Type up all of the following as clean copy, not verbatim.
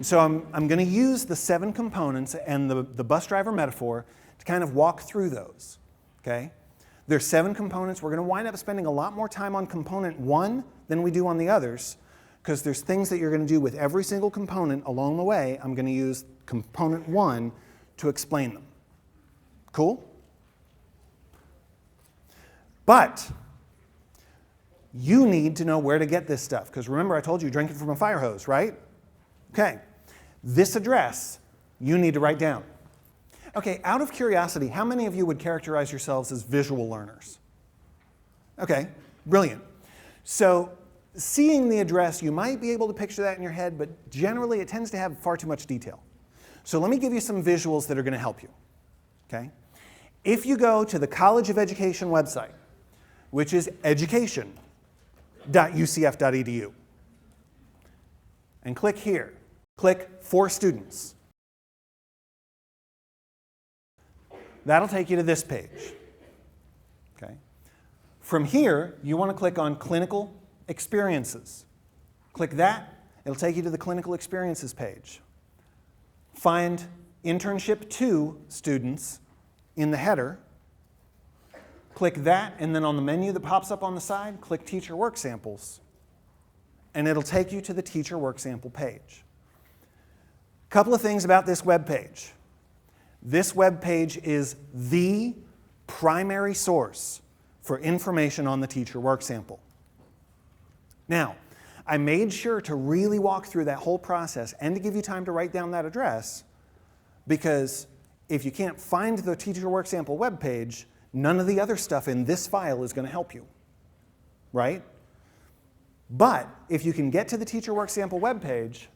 So I'm going to use the 7 components and the bus driver metaphor to kind of walk through those. Okay? There's 7 components. We're going to wind up spending a lot more time on component 1 than we do on the others, because there's things that you're going to do with every single component along the way. I'm going to use component 1 to explain them. Cool? But you need to know where to get this stuff, because remember I told you drink it from a fire hose, right? Okay. This address you need to write down. Okay, out of curiosity, how many of you would characterize yourselves as visual learners? Okay, brilliant. So seeing the address, you might be able to picture that in your head, but generally it tends to have far too much detail. So let me give you some visuals that are going to help you. Okay? If you go to the College of Education website, which is education.ucf.edu, and click here, click For Students. That'll take you to this page. Okay? From here, you want to click on Clinical Experiences. Click that. It'll take you to the Clinical Experiences page. Find Internship 2 students in the header. Click that, and then on the menu that pops up on the side, click Teacher Work Samples. And it'll take you to the Teacher Work Sample page. A couple of things about this web page. This web page is the primary source for information on the Teacher Work Sample. Now, I made sure to really walk through that whole process and to give you time to write down that address, because if you can't find the Teacher Work Sample web page, none of the other stuff in this file is going to help you, right? But if you can get to the Teacher Work Sample web page,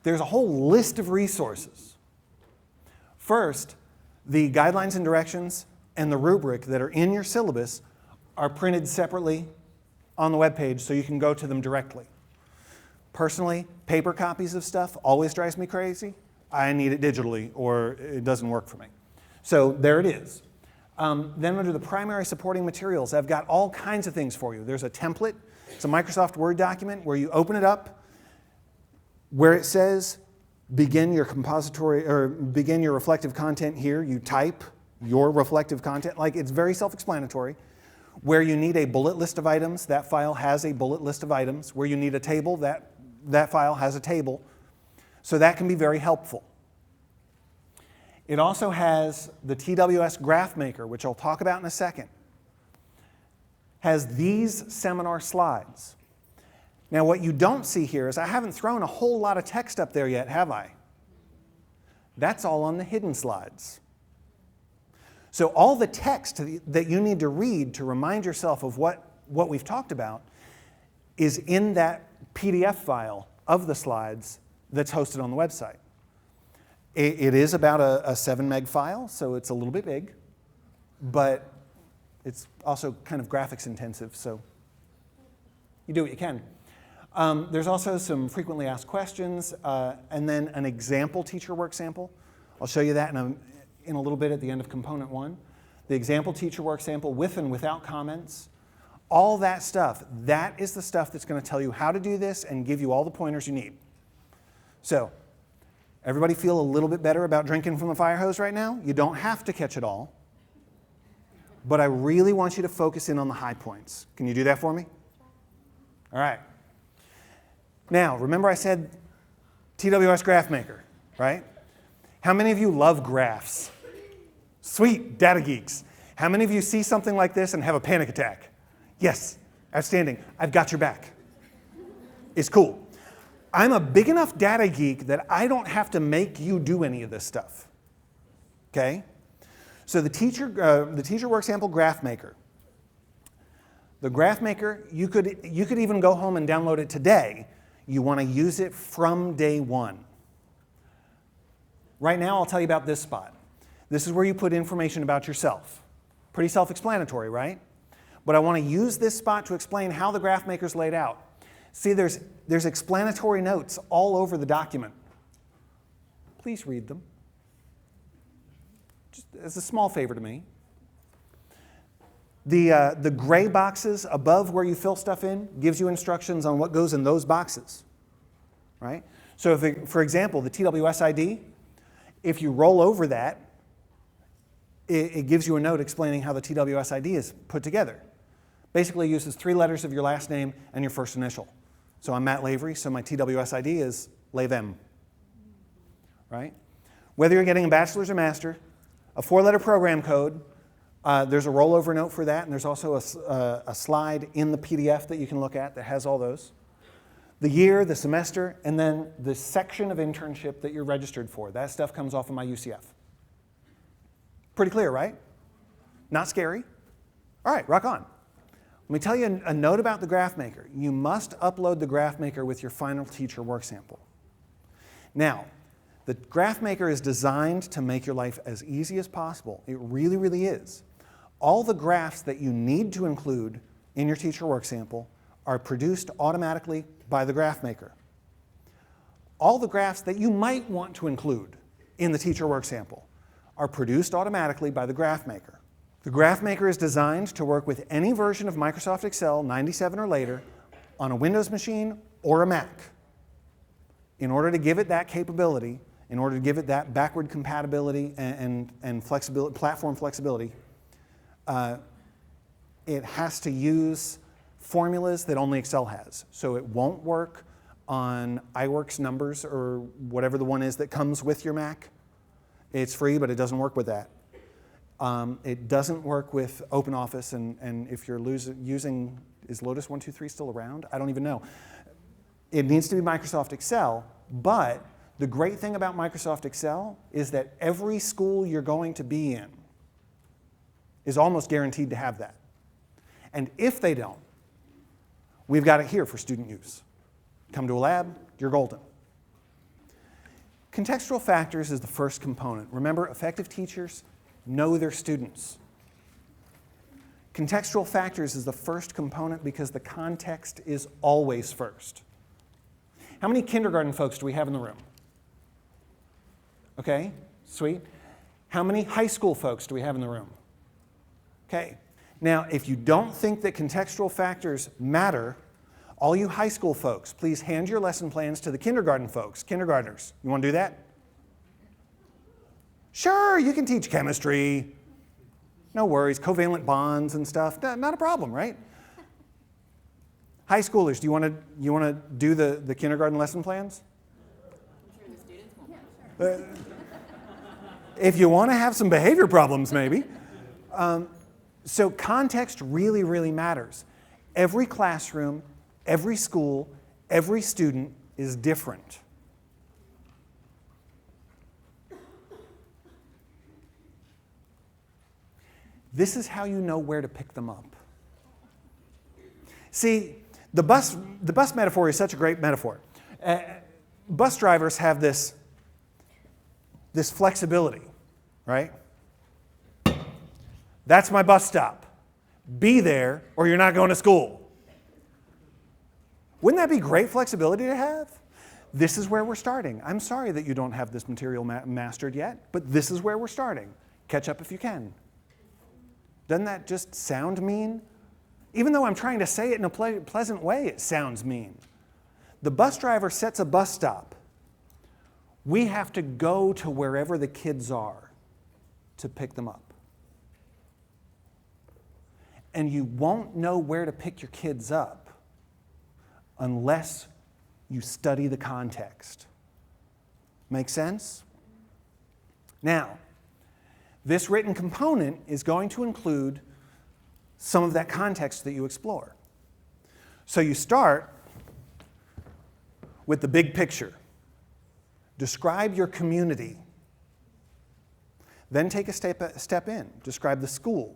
there's a whole list of resources. First, the guidelines and directions and the rubric that are in your syllabus are printed separately on the web page, so you can go to them directly. Personally, paper copies of stuff always drives me crazy. I need it digitally or it doesn't work for me. So there it is. Then under the primary supporting materials, I've got all kinds of things for you. There's a template. It's a Microsoft Word document where you open it up, where it says begin your compository or begin your reflective content here. You type your reflective content. Like, it's very self-explanatory. Where you need a bullet list of items, that file has a bullet list of items. Where you need a table, that file has a table. So that can be very helpful. It also has the TWS Graph Maker, which I'll talk about in a second. Has these seminar slides. Now, what you don't see here is I haven't thrown a whole lot of text up there yet, have I? That's all on the hidden slides. So all the text that you need to read to remind yourself of what we've talked about is in that PDF file of the slides that's hosted on the website. It is about a 7 meg file, so it's a little bit big, but it's also kind of graphics intensive, so you do what you can. There's also some frequently asked questions, and then an example teacher work sample. I'll show you that in a little bit at the end of component 1. The example teacher work sample with and without comments. All that stuff, that is the stuff that's going to tell you how to do this and give you all the pointers you need. So, everybody feel a little bit better about drinking from the fire hose right now? You don't have to catch it all, but I really want you to focus in on the high points. Can you do that for me? All right. Now, remember I said TWS Graph Maker, right? How many of you love graphs? Sweet, data geeks. How many of you see something like this and have a panic attack? Yes, outstanding. I've got your back. It's cool. I'm a big enough data geek that I don't have to make you do any of this stuff. Okay? So the teacher work sample Graph Maker. The Graph Maker, you could even go home and download it today. You want to use it from day one. Right now, I'll tell you about this spot. This is where you put information about yourself. Pretty self-explanatory, right? But I want to use this spot to explain how the Graph Maker's laid out. See, there's explanatory notes all over the document. Please read them. Just as a small favor to me. The gray boxes above where you fill stuff in gives you instructions on what goes in those boxes, right? So if for example, the TWS ID, if you roll over that, it gives you a note explaining how the TWS ID is put together. Basically, it uses 3 letters of your last name and your first initial. So I'm Matt Lavery, so my TWS ID is Lavem, right? Whether you're getting a bachelor's or master, a 4-letter program code, there's a rollover note for that, and there's also a slide in the PDF that you can look at that has all those. The year, the semester, and then the section of internship that you're registered for. That stuff comes off of my UCF. Pretty clear, right? Not scary? All right, rock on. Let me tell you a note about the GraphMaker. You must upload the GraphMaker with your final teacher work sample. Now, the GraphMaker is designed to make your life as easy as possible. It really, really is. All the graphs that you need to include in your teacher work sample are produced automatically by the GraphMaker. All the graphs that you might want to include in the teacher work sample are produced automatically by the GraphMaker. The GraphMaker is designed to work with any version of Microsoft Excel 97 or later on a Windows machine or a Mac. In order to give it that capability, in order to give it that backward compatibility and flexibility, platform flexibility, it has to use formulas that only Excel has. So it won't work on iWorks numbers or whatever the one is that comes with your Mac. It's free, but it doesn't work with that. It doesn't work with OpenOffice, and if you're using, is Lotus 123 still around? I don't even know. It needs to be Microsoft Excel, but the great thing about Microsoft Excel is that every school you're going to be in is almost guaranteed to have that. And if they don't, we've got it here for student use. Come to a lab, you're golden. Contextual factors is the first component. Remember, effective teachers know their students. Contextual factors is the first component because the context is always first. How many kindergarten folks do we have in the room? Okay, sweet. How many high school folks do we have in the room? Okay. Now, if you don't think that contextual factors matter, all you high school folks, please hand your lesson plans to the kindergarten folks, kindergartners. You want to do that? Sure, you can teach chemistry. No worries, covalent bonds and stuff. Not a problem, right? High schoolers, do you want to do the kindergarten lesson plans? I'm sure the students won't. If you want to have some behavior problems, maybe. So context really, really matters. Every classroom, every school, every student is different. This is how you know where to pick them up. See, the bus metaphor is such a great metaphor. Bus drivers have this flexibility, right? That's my bus stop. Be there or you're not going to school. Wouldn't that be great flexibility to have? This is where we're starting. I'm sorry that you don't have this material mastered yet, but this is where we're starting. Catch up if you can. Doesn't that just sound mean? Even though I'm trying to say it in a pleasant way, it sounds mean. The bus driver sets a bus stop. We have to go to wherever the kids are to pick them up. And you won't know where to pick your kids up unless you study the context. Make sense? Now, this written component is going to include some of that context that you explore. So you start with the big picture. Describe your community. Then take a step in. Describe the school,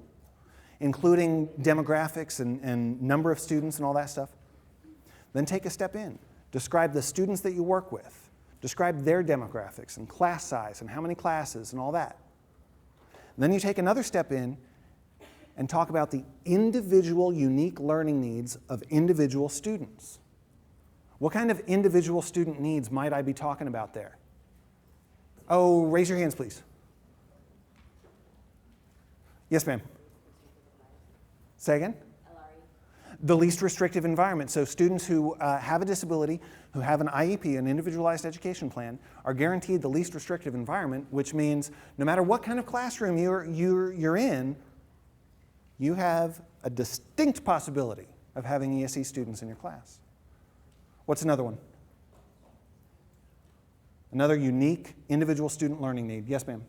including demographics and number of students and all that stuff. Then take a step in. Describe the students that you work with. Describe their demographics and class size and how many classes and all that. And then you take another step in and talk about the individual, unique learning needs of individual students. What kind of individual student needs might I be talking about there? Oh, raise your hands, please. Yes, ma'am. Say again? The least restrictive environment. So students who have a disability, who have an IEP, an individualized education plan, are guaranteed the least restrictive environment, which means no matter what kind of classroom you're in, you have a distinct possibility of having ESE students in your class. What's another one? Another unique individual student learning need. Yes, ma'am?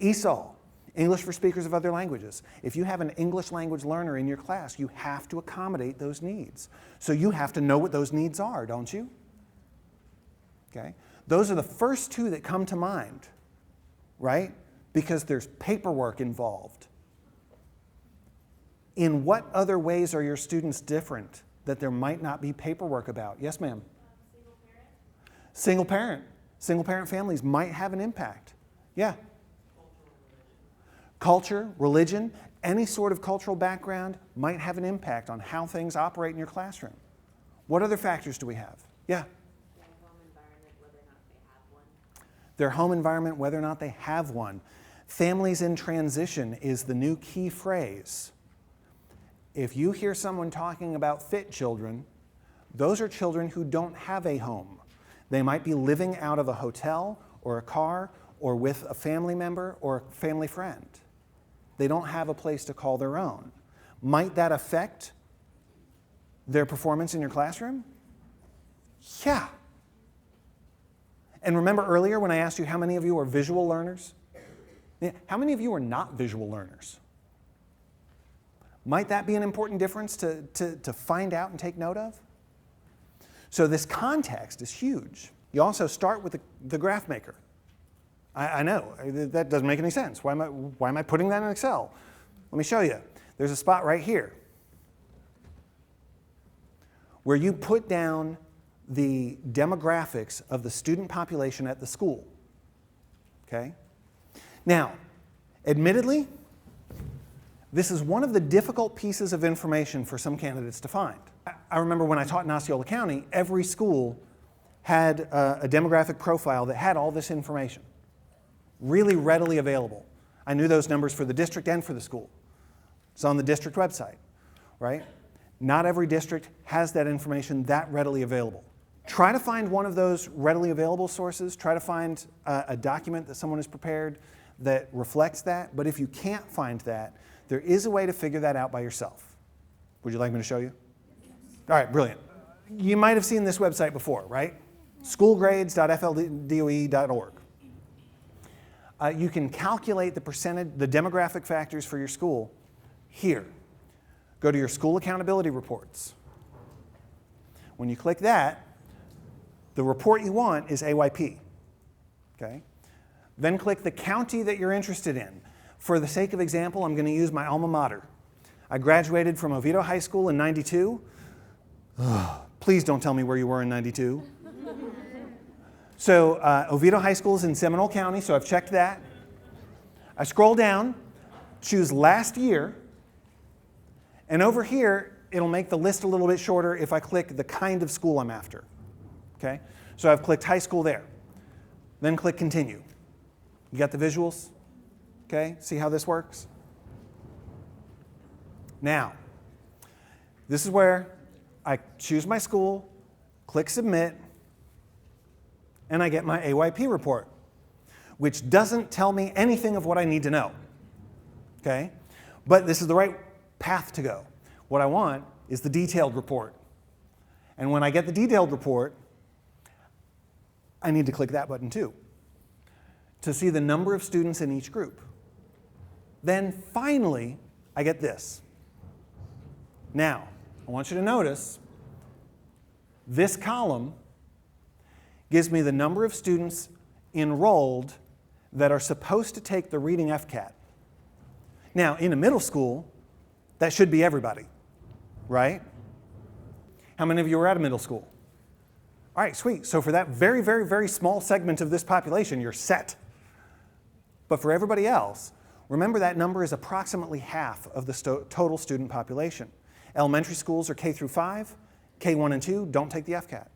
ESOL. English for speakers of other languages. If you have an English language learner in your class, you have to accommodate those needs. So you have to know what those needs are, don't you? Okay? Those are the first two that come to mind, right? Because there's paperwork involved. In what other ways are your students different that there might not be paperwork about? Yes, ma'am? Single parent. Single parent families might have an impact. Yeah. Culture, religion, any sort of cultural background might have an impact on how things operate in your classroom. What other factors do we have? Yeah? Their home environment, whether or not they have one. Families in transition is the new key phrase. If you hear someone talking about fit children, those are children who don't have a home. They might be living out of a hotel or a car or with a family member or a family friend. They don't have a place to call their own. Might that affect their performance in your classroom? Yeah. And remember earlier when I asked you how many of you are visual learners? How many of you are not visual learners? Might that be an important difference to find out and take note of? So this context is huge. You also start with the graph maker. I know, that doesn't make any sense. Why am I putting that in Excel? Let me show you. There's a spot right here where you put down the demographics of the student population at the school. Okay? Now, admittedly, this is one of the difficult pieces of information for some candidates to find. I remember when I taught in Osceola County, every school had a demographic profile that had all this information. Really readily available. I knew those numbers for the district and for the school. It's on the district website, right? Not every district has that information that readily available. Try to find one of those readily available sources. Try to find a document that someone has prepared that reflects that. But if you can't find that, there is a way to figure that out by yourself. Would you like me to show you? All right, brilliant. You might have seen this website before, right? schoolgrades.fldoe.org. You can calculate the demographic factors for your school here. Go to your school accountability reports. When you click that, the report you want is AYP. Okay? Then click the county that you're interested in. For the sake of example, I'm going to use my alma mater. I graduated from Oviedo High School in '92. Please don't tell me where you were in '92. So Oviedo High School is in Seminole County, so I've checked that. I scroll down, choose last year, and over here, it'll make the list a little bit shorter if I click the kind of school I'm after. Okay? So I've clicked high school there. Then click continue. You got the visuals? Okay? See how this works? Now, this is where I choose my school, click submit, and I get my AYP report, which doesn't tell me anything of what I need to know. Okay? But this is the right path to go. What I want is the detailed report. And when I get the detailed report, I need to click that button too to see the number of students in each group. Then finally, I get this. Now, I want you to notice this column gives me the number of students enrolled that are supposed to take the reading FCAT. Now, in a middle school, that should be everybody, right? How many of you are at a middle school? All right, sweet. So for that very, very, very small segment of this population, you're set. But for everybody else, remember that number is approximately half of the total student population. Elementary schools are K through 5, K1 and 2 don't take the FCAT.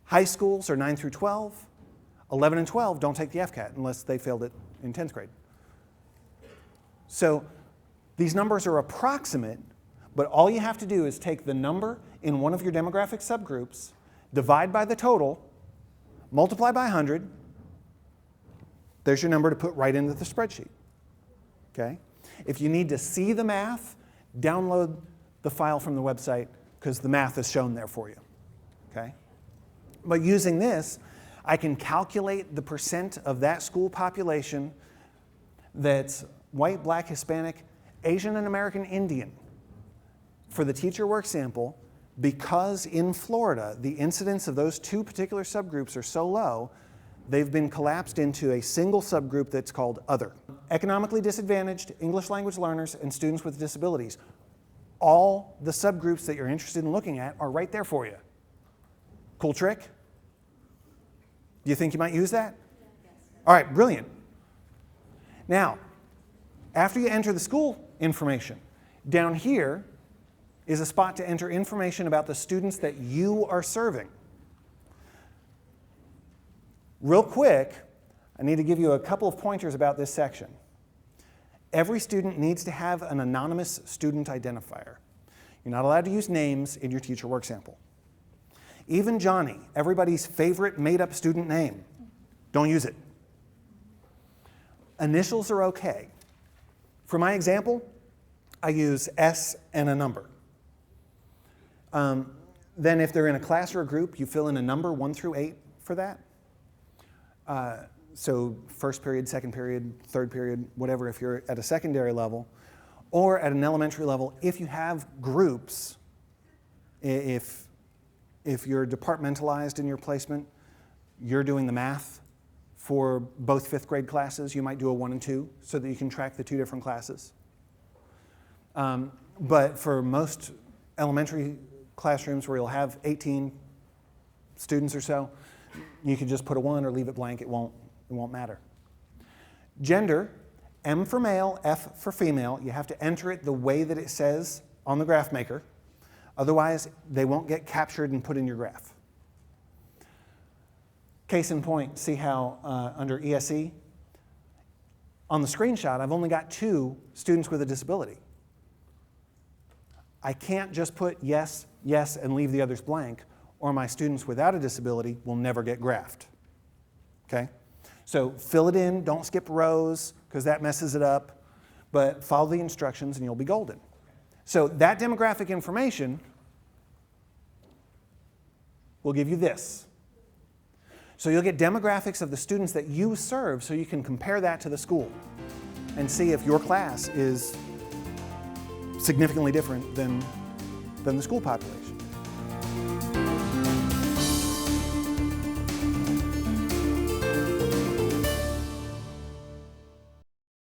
High schools are 9 through 12, 11 and 12 don't take the FCAT unless they failed it in 10th grade. So these numbers are approximate, But all you have to do is take the number in one of your demographic subgroups, divide by the total, multiply by 100. There's your number to put right into the spreadsheet. Okay? If you need to see the math, download the file from the website because the math is shown there for you. Okay? But using this, I can calculate the percent of that school population that's white, black, Hispanic, Asian and American Indian for the teacher work sample. Because in Florida, the incidence of those two particular subgroups are so low, they've been collapsed into a single subgroup that's called Other. Economically disadvantaged, English language learners, and students with disabilities. All the subgroups that you're interested in looking at are right there for you. Cool trick? Do you think you might use that? Yes. All right, brilliant. Now, after you enter the school information, down here is a spot to enter information about the students that you are serving. Real quick, I need to give you a couple of pointers about this section. Every student needs to have an anonymous student identifier. You're not allowed to use names in your teacher work sample. Even Johnny, everybody's favorite made-up student name, don't use it. Initials are okay. For my example, I use S and a number. Then if they're in a class or a group, you fill in a number 1 through 8 for that. So first period, second period, third period, whatever, if you're at a secondary level, or at an elementary level, if you have groups, if you're departmentalized in your placement, you're doing the math for both 5th grade classes, you might do a 1 and 2 so that you can track the 2 different classes. But for most elementary classrooms where you'll have 18 students or so, you can just put a 1 or leave it blank, it won't matter. Gender, M for male, F for female, you have to enter it the way that it says on the graph maker. Otherwise, they won't get captured and put in your graph. Case in point, see how under ESE, on the screenshot, I've only got 2 students with a disability. I can't just put yes, yes, and leave the others blank, or my students without a disability will never get graphed. Okay? So fill it in, don't skip rows, because that messes it up, but follow the instructions and you'll be golden. So that demographic information will give you this. So you'll get demographics of the students that you serve so you can compare that to the school and see if your class is significantly different than the school population.